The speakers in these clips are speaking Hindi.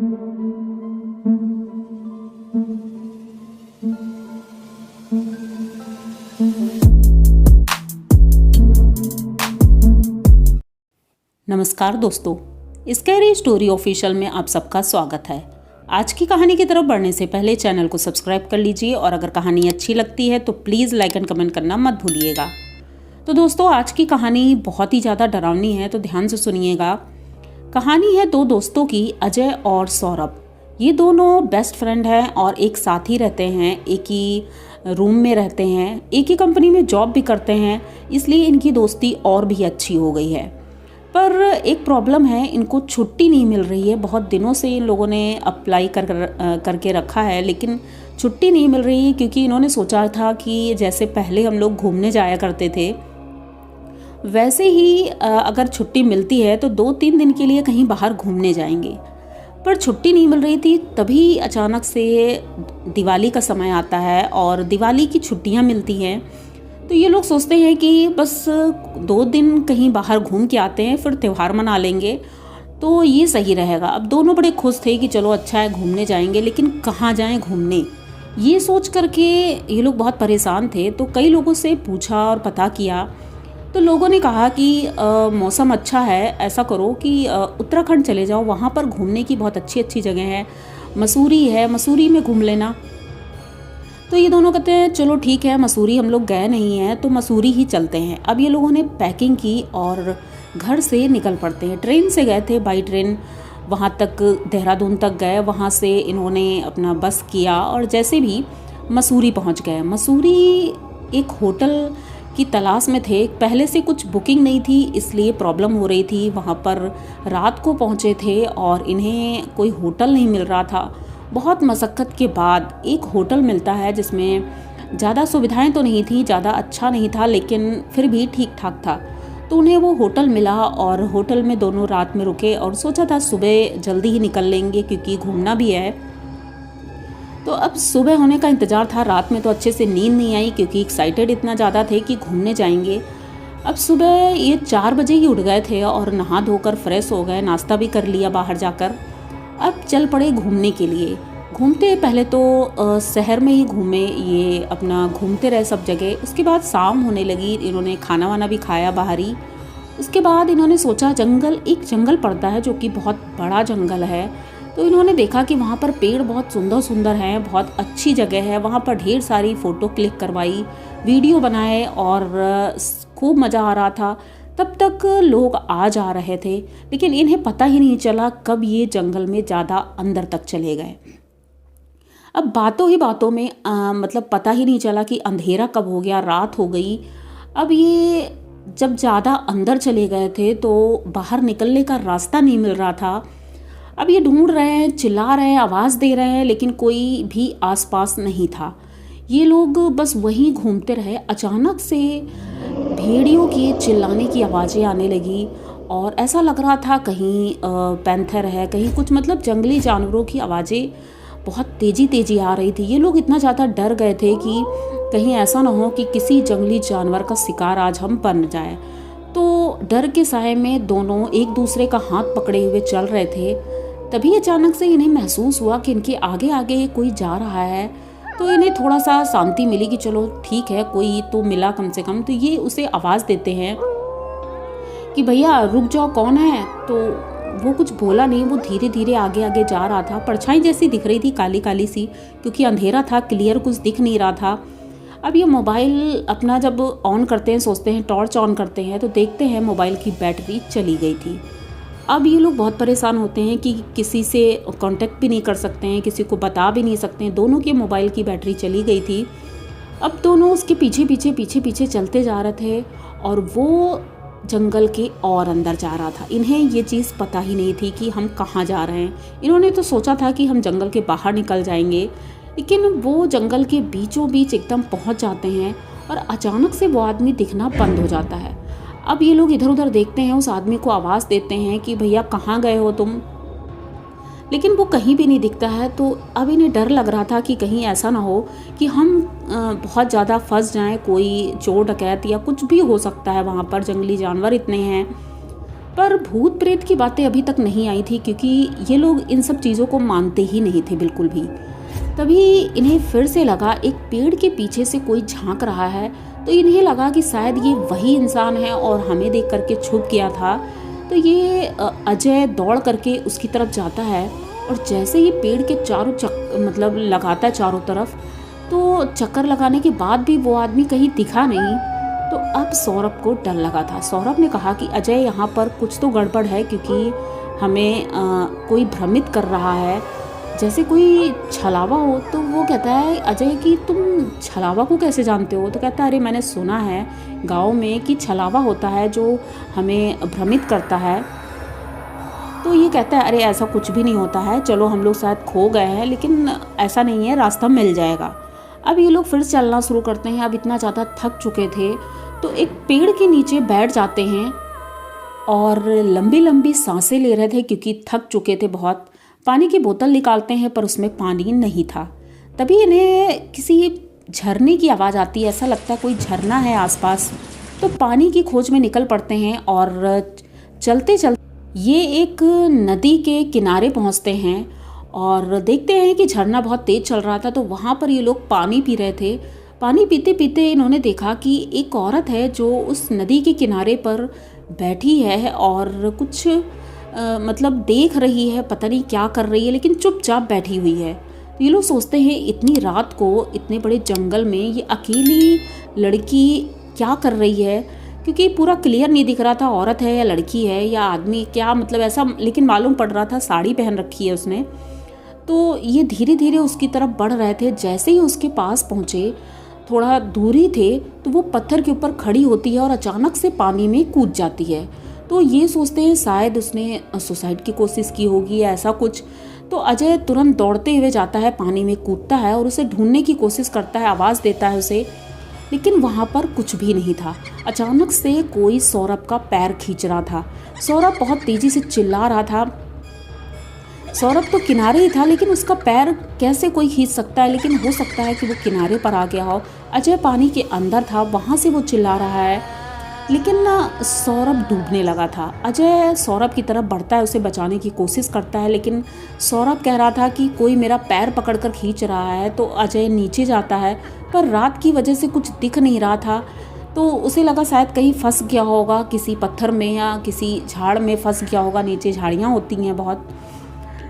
नमस्कार दोस्तों, स्कैरी स्टोरी ऑफिशियल में आप सबका स्वागत है। आज की कहानी की तरफ बढ़ने से पहले चैनल को सब्सक्राइब कर लीजिए और अगर कहानी अच्छी लगती है तो प्लीज़ लाइक एंड कमेंट करना मत भूलिएगा। तो दोस्तों, आज की कहानी बहुत ही ज़्यादा डरावनी है, तो ध्यान से सुनिएगा। कहानी है दो दोस्तों की, अजय और सौरभ। ये दोनों बेस्ट फ्रेंड हैं और एक साथ ही रहते हैं, एक ही रूम में रहते हैं, एक ही कंपनी में जॉब भी करते हैं, इसलिए इनकी दोस्ती और भी अच्छी हो गई है। पर एक प्रॉब्लम है, इनको छुट्टी नहीं मिल रही है। बहुत दिनों से इन लोगों ने अप्लाई करके रखा है, लेकिन छुट्टी नहीं मिल रही है, क्योंकि इन्होंने सोचा था कि जैसे पहले हम लोग घूमने जाया करते थे वैसे ही अगर छुट्टी मिलती है तो 2-3 दिन के लिए कहीं बाहर घूमने जाएंगे। पर छुट्टी नहीं मिल रही थी, तभी अचानक से दिवाली का समय आता है और दिवाली की छुट्टियां मिलती हैं। तो ये लोग सोचते हैं कि बस 2 दिन कहीं बाहर घूम के आते हैं, फिर त्यौहार मना लेंगे, तो ये सही रहेगा। अब दोनों बड़े खुश थे कि चलो अच्छा है, घूमने जाएंगे, लेकिन कहाँ जाएं घूमने, ये सोच करके ये लोग बहुत परेशान थे। तो कई लोगों से पूछा और पता किया, तो लोगों ने कहा कि मौसम अच्छा है, ऐसा करो कि उत्तराखंड चले जाओ, वहाँ पर घूमने की बहुत अच्छी अच्छी जगह है, मसूरी है, मसूरी में घूम लेना। तो ये दोनों कहते हैं चलो ठीक है, मसूरी हम लोग गए नहीं हैं तो मसूरी ही चलते हैं। अब ये लोगों ने पैकिंग की और घर से निकल पड़ते हैं। ट्रेन से गए थे, बाई ट्रेन वहाँ तक, देहरादून तक गए। वहाँ से इन्होंने अपना बस किया और जैसे भी मसूरी पहुँच गए। मसूरी एक होटल की तलाश में थे, पहले से कुछ बुकिंग नहीं थी, इसलिए प्रॉब्लम हो रही थी। वहाँ पर रात को पहुँचे थे और इन्हें कोई होटल नहीं मिल रहा था। बहुत मशक्क़त के बाद एक होटल मिलता है जिसमें ज़्यादा सुविधाएं तो नहीं थी, ज़्यादा अच्छा नहीं था, लेकिन फिर भी ठीक ठाक था। तो उन्हें वो होटल मिला और होटल में दोनों रात में रुके और सोचा था सुबह जल्दी ही निकल लेंगे क्योंकि घूमना भी है। तो अब सुबह होने का इंतज़ार था। रात में तो अच्छे से नींद नहीं आई क्योंकि एक्साइटेड इतना ज़्यादा थे कि घूमने जाएंगे। अब सुबह ये 4 बजे ही उठ गए थे और नहा धोकर फ्रेश हो गए, नाश्ता भी कर लिया बाहर जाकर। अब चल पड़े घूमने के लिए। घूमते पहले तो शहर में ही घूमे, ये अपना घूमते रहे सब जगह। उसके बाद शाम होने लगी, इन्होंने खाना वाना भी खाया बाहर ही। उसके बाद इन्होंने सोचा एक जंगल पड़ता है जो कि बहुत बड़ा जंगल है। तो इन्होंने देखा कि वहाँ पर पेड़ बहुत सुंदर सुंदर हैं, बहुत अच्छी जगह है। वहाँ पर ढेर सारी फ़ोटो क्लिक करवाई, वीडियो बनाए और खूब मज़ा आ रहा था। तब तक लोग आ जा रहे थे, लेकिन इन्हें पता ही नहीं चला कब ये जंगल में ज़्यादा अंदर तक चले गए। अब बातों ही बातों में मतलब पता ही नहीं चला कि अंधेरा कब हो गया, रात हो गई। अब ये जब ज़्यादा अंदर चले गए थे तो बाहर निकलने का रास्ता नहीं मिल रहा था। अब ये ढूंढ रहे हैं, चिल्ला रहे हैं, आवाज़ दे रहे हैं, लेकिन कोई भी आसपास नहीं था। ये लोग बस वहीं घूमते रहे। अचानक से भेड़ियों की चिल्लाने की आवाज़ें आने लगी और ऐसा लग रहा था कहीं पैंथर है, कहीं कुछ, मतलब जंगली जानवरों की आवाज़ें बहुत तेज़ी आ रही थी। ये लोग इतना ज़्यादा डर गए थे कि कहीं ऐसा ना हो कि किसी जंगली जानवर का शिकार आज हम बन जाए। तो डर के साए में दोनों एक दूसरे का हाथ पकड़े हुए चल रहे थे। तभी अचानक से इन्हें महसूस हुआ कि इनके आगे आगे कोई जा रहा है। तो इन्हें थोड़ा सा शांति मिली कि चलो ठीक है, कोई तो मिला कम से कम। तो ये उसे आवाज़ देते हैं कि भैया रुक जाओ, कौन है। तो वो कुछ बोला नहीं, वो धीरे धीरे आगे आगे जा रहा था। परछाई जैसी दिख रही थी, काली काली सी, क्योंकि अंधेरा था, क्लियर कुछ दिख नहीं रहा था। अब ये मोबाइल अपना जब ऑन करते हैं, सोचते हैं टॉर्च ऑन करते हैं, तो देखते हैं मोबाइल की बैटरी चली गई थी। अब ये लोग बहुत परेशान होते हैं कि किसी से कांटेक्ट भी नहीं कर सकते हैं, किसी को बता भी नहीं सकते हैं। दोनों के मोबाइल की बैटरी चली गई थी। अब दोनों उसके पीछे पीछे चलते जा रहे थे और वो जंगल के और अंदर जा रहा था। इन्हें ये चीज़ पता ही नहीं थी कि हम कहाँ जा रहे हैं। इन्होंने तो सोचा था कि हम जंगल के बाहर निकल जाएंगे, लेकिन वो जंगल के बीचों बीच एकदम पहुँच जाते हैं और अचानक से वो आदमी दिखना बंद हो जाता है। अब ये लोग इधर उधर देखते हैं, उस आदमी को आवाज़ देते हैं कि भैया कहाँ गए हो तुम, लेकिन वो कहीं भी नहीं दिखता है। तो अब इन्हें डर लग रहा था कि कहीं ऐसा ना हो कि हम बहुत ज़्यादा फंस जाएं, कोई चोर डकैत या कुछ भी हो सकता है, वहाँ पर जंगली जानवर इतने हैं। पर भूत प्रेत की बातें अभी तक नहीं आई थी, क्योंकि ये लोग इन सब चीज़ों को मानते ही नहीं थे बिल्कुल भी। तभी इन्हें फिर से लगा एक पेड़ के पीछे से कोई झांक रहा है, तो इन्हें लगा कि शायद ये वही इंसान है और हमें देख करके छुप गया था। तो ये अजय दौड़ करके उसकी तरफ जाता है, और जैसे ही पेड़ के चारों मतलब लगाता है चारों तरफ, तो चक्कर लगाने के बाद भी वो आदमी कहीं दिखा नहीं। तो अब सौरभ को डर लगा था। सौरभ ने कहा कि अजय यहाँ पर कुछ तो गड़बड़ है, क्योंकि हमें कोई भ्रमित कर रहा है, जैसे कोई छलावा हो। तो वो कहता है अजय कि तुम छलावा को कैसे जानते हो? तो कहता है अरे मैंने सुना है गांव में कि छलावा होता है जो हमें भ्रमित करता है। तो ये कहता है अरे ऐसा कुछ भी नहीं होता है, चलो हम लोग शायद खो गए हैं, लेकिन ऐसा नहीं है, रास्ता मिल जाएगा। अब ये लोग फिर चलना शुरू करते हैं। अब इतना ज़्यादा थक चुके थे तो एक पेड़ के नीचे बैठ जाते हैं और लंबी लंबी सांसें ले रहे थे, क्योंकि थक चुके थे बहुत। पानी की बोतल निकालते हैं पर उसमें पानी नहीं था। तभी इन्हें किसी झरने की आवाज़ आती है, ऐसा लगता है कोई झरना है आसपास। तो पानी की खोज में निकल पड़ते हैं और चलते चलते ये एक नदी के किनारे पहुंचते हैं और देखते हैं कि झरना बहुत तेज चल रहा था। तो वहाँ पर ये लोग पानी पी रहे थे। पानी पीते पीते इन्होंने देखा कि एक औरत है जो उस नदी के किनारे पर बैठी है और कुछ मतलब देख रही है, पता नहीं क्या कर रही है, लेकिन चुपचाप बैठी हुई है। तो ये लोग सोचते हैं इतनी रात को इतने बड़े जंगल में ये अकेली लड़की क्या कर रही है, क्योंकि पूरा क्लियर नहीं दिख रहा था औरत है या लड़की है या आदमी, क्या मतलब ऐसा, लेकिन मालूम पड़ रहा था साड़ी पहन रखी है उसने। तो ये धीरे धीरे उसकी तरफ बढ़ रहे थे। जैसे ही उसके पास पहुँचे, थोड़ा दूरी थे, तो वो पत्थर के ऊपर खड़ी होती है और अचानक से पानी में कूद जाती है। तो ये सोचते हैं शायद उसने सुसाइड की कोशिश की होगी या ऐसा कुछ। तो अजय तुरंत दौड़ते हुए जाता है, पानी में कूदता है और उसे ढूंढने की कोशिश करता है, आवाज़ देता है उसे, लेकिन वहाँ पर कुछ भी नहीं था। अचानक से कोई सौरभ का पैर खींच रहा था। सौरभ बहुत तेज़ी से चिल्ला रहा था। सौरभ तो किनारे ही था, लेकिन उसका पैर कैसे कोई खींच सकता है, लेकिन हो सकता है कि वो किनारे पर आ गया हो। अजय पानी के अंदर था, वहाँ से वो चिल्ला रहा है, लेकिन ना सौरभ डूबने लगा था। अजय सौरभ की तरफ बढ़ता है, उसे बचाने की कोशिश करता है, लेकिन सौरभ कह रहा था कि कोई मेरा पैर पकड़कर खींच रहा है। तो अजय नीचे जाता है, पर रात की वजह से कुछ दिख नहीं रहा था। तो उसे लगा शायद कहीं फंस गया होगा, किसी पत्थर में या किसी झाड़ में फंस गया होगा, नीचे झाड़ियाँ होती हैं बहुत।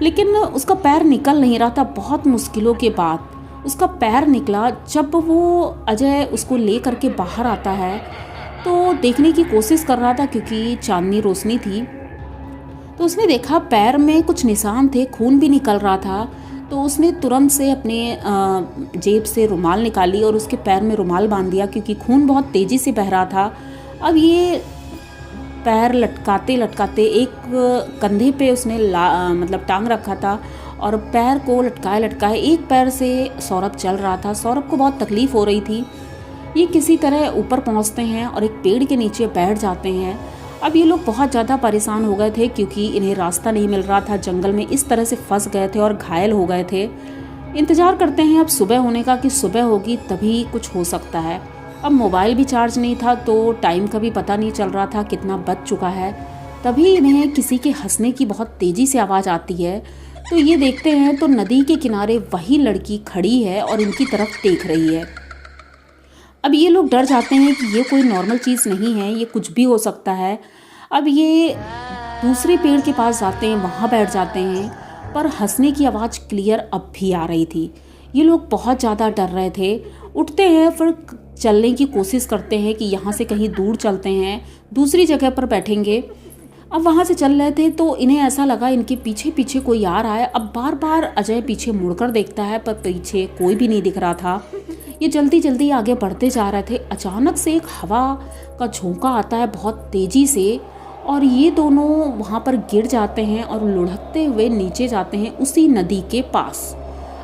लेकिन उसका पैर निकल नहीं रहा था। बहुत मुश्किलों के बाद उसका पैर निकला। जब वो अजय उसको ले करके बाहर आता है तो देखने की कोशिश कर रहा था, क्योंकि चांदनी रोशनी थी। तो उसने देखा पैर में कुछ निशान थे, खून भी निकल रहा था। तो उसने तुरंत से अपने जेब से रुमाल निकाली और उसके पैर में रुमाल बांध दिया, क्योंकि खून बहुत तेज़ी से बह रहा था। अब ये पैर लटकाते लटकाते एक कंधे पे उसने मतलब टांग रखा था और पैर को लटकाए लटकाए एक पैर से सौरभ चल रहा था। सौरभ को बहुत तकलीफ़ हो रही थी। ये किसी तरह ऊपर पहुंचते हैं और एक पेड़ के नीचे बैठ जाते हैं। अब ये लोग बहुत ज़्यादा परेशान हो गए थे, क्योंकि इन्हें रास्ता नहीं मिल रहा था, जंगल में इस तरह से फंस गए थे और घायल हो गए थे। इंतज़ार करते हैं अब सुबह होने का, कि सुबह होगी तभी कुछ हो सकता है। अब मोबाइल भी चार्ज नहीं था, तो टाइम का भी पता नहीं चल रहा था कितना बज चुका है। तभी इन्हें किसी के हंसने की बहुत तेज़ी से आवाज़ आती है। तो ये देखते हैं तो नदी के किनारे वही लड़की खड़ी है और इनकी तरफ देख रही है। अब ये लोग डर जाते हैं कि ये कोई नॉर्मल चीज़ नहीं है, ये कुछ भी हो सकता है। अब ये दूसरे पेड़ के पास जाते हैं, वहाँ बैठ जाते हैं, पर हंसने की आवाज़ क्लियर अब भी आ रही थी। ये लोग बहुत ज़्यादा डर रहे थे। उठते हैं, फिर चलने की कोशिश करते हैं कि यहाँ से कहीं दूर चलते हैं, दूसरी जगह पर बैठेंगे। अब वहाँ से चल रहे थे तो इन्हें ऐसा लगा इनके पीछे पीछे कोई आ रहा है। अब बार बार अजय पीछे मुड़कर देखता है, पर पीछे कोई भी नहीं दिख रहा था। ये जल्दी जल्दी आगे बढ़ते जा रहे थे। अचानक से एक हवा का झोंका आता है बहुत तेज़ी से, और ये दोनों वहाँ पर गिर जाते हैं और लुढ़कते हुए नीचे जाते हैं उसी नदी के पास।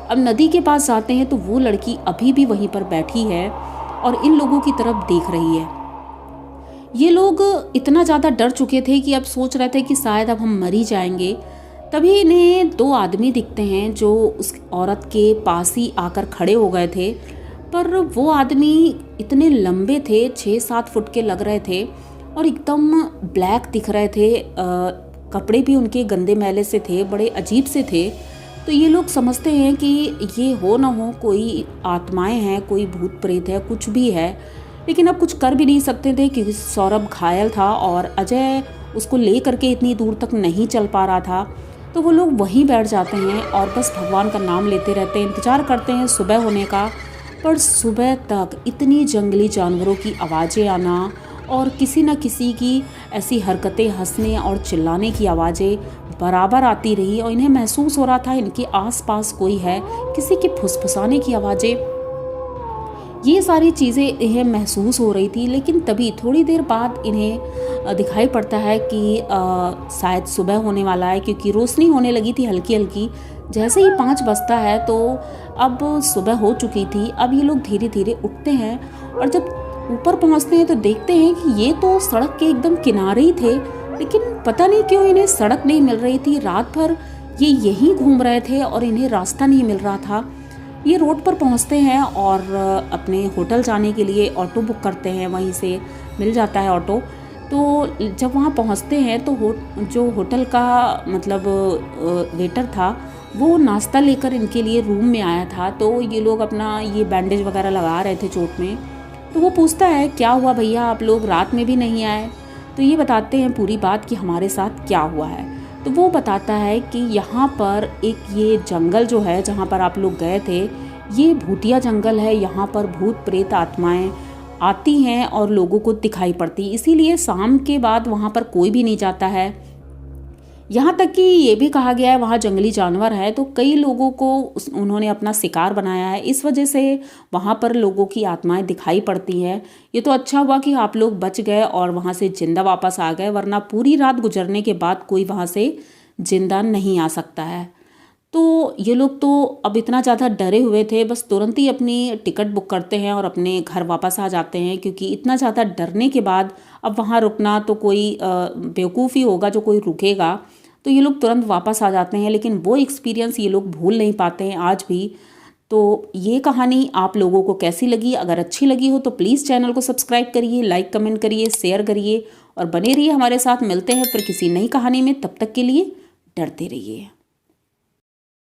अब नदी के पास जाते हैं तो वो लड़की अभी भी वहीं पर बैठी है और इन लोगों की तरफ देख रही है। ये लोग इतना ज़्यादा डर चुके थे कि अब सोच रहे थे कि शायद अब हम मर ही जाएंगे। तभी इन्हें दो आदमी दिखते हैं जो उस औरत के पास ही आकर खड़े हो गए थे। पर वो आदमी इतने लंबे थे, 6-7 फुट के लग रहे थे, और एकदम ब्लैक दिख रहे थे। कपड़े भी उनके गंदे मैले से थे, बड़े अजीब से थे। तो ये लोग समझते हैं कि ये हो ना हो कोई आत्माएं हैं, कोई भूत प्रेत है, कुछ भी है। लेकिन अब कुछ कर भी नहीं सकते थे क्योंकि सौरभ घायल था और अजय उसको ले करके इतनी दूर तक नहीं चल पा रहा था। तो वो लोग वहीं बैठ जाते हैं और बस भगवान का नाम लेते रहते हैं, इंतज़ार करते हैं सुबह होने का। पर सुबह तक इतनी जंगली जानवरों की आवाज़ें आना और किसी न किसी की ऐसी हरकतें, हंसने और चिल्लाने की आवाज़ें बराबर आती रही और इन्हें महसूस हो रहा था इनके आसपास कोई है, किसी के फुसफुसाने की आवाज़ें, ये सारी चीज़ें इन्हें महसूस हो रही थी। लेकिन तभी थोड़ी देर बाद इन्हें दिखाई पड़ता है कि शायद सुबह होने वाला है, क्योंकि रोशनी होने लगी थी हल्की हल्की। जैसे ही 5 बजता है तो अब सुबह हो चुकी थी। अब ये लोग धीरे धीरे उठते हैं और जब ऊपर पहुंचते हैं तो देखते हैं कि ये तो सड़क के एकदम किनारे ही थे, लेकिन पता नहीं क्यों इन्हें सड़क नहीं मिल रही थी। रात भर ये यहीं घूम रहे थे और इन्हें रास्ता नहीं मिल रहा था। ये रोड पर पहुंचते हैं और अपने होटल जाने के लिए ऑटो बुक करते हैं, वहीं से मिल जाता है ऑटो। तो जब वहाँ पहुँचते हैं तो जो होटल का मतलब वेटर था वो नाश्ता लेकर इनके लिए रूम में आया था। तो ये लोग अपना ये बैंडेज वगैरह लगा रहे थे चोट में। तो वो पूछता है क्या हुआ भैया, आप लोग रात में भी नहीं आए? तो ये बताते हैं पूरी बात कि हमारे साथ क्या हुआ है। तो वो बताता है कि यहाँ पर एक ये जंगल जो है जहाँ पर आप लोग गए थे, ये भूतिया जंगल है। यहाँ पर भूत प्रेत आत्माएं आती हैं और लोगों को दिखाई पड़ती, इसीलिए शाम के बाद वहाँ पर कोई भी नहीं जाता है। यहाँ तक कि ये भी कहा गया है वहाँ जंगली जानवर है, तो कई लोगों को उन्होंने अपना शिकार बनाया है, इस वजह से वहाँ पर लोगों की आत्माएं दिखाई पड़ती हैं। ये तो अच्छा हुआ कि आप लोग बच गए और वहाँ से जिंदा वापस आ गए, वरना पूरी रात गुजरने के बाद कोई वहाँ से जिंदा नहीं आ सकता है। तो ये लोग तो अब इतना ज़्यादा डरे हुए थे, बस तुरंत ही अपनी टिकट बुक करते हैं और अपने घर वापस आ जाते हैं, क्योंकि इतना ज़्यादा डरने के बाद अब वहाँ रुकना तो कोई बेवकूफ़ी होगा जो कोई रुकेगा। तो ये लोग तुरंत वापस आ जाते हैं, लेकिन वो एक्सपीरियंस ये लोग भूल नहीं पाते हैं आज भी। तो ये कहानी आप लोगों को कैसी लगी? अगर अच्छी लगी हो तो प्लीज़ चैनल को सब्सक्राइब करिए, लाइक कमेंट करिए, शेयर करिए और बने रहिए हमारे साथ। मिलते हैं फिर किसी नई कहानी में, तब तक के लिए डरते रहिए।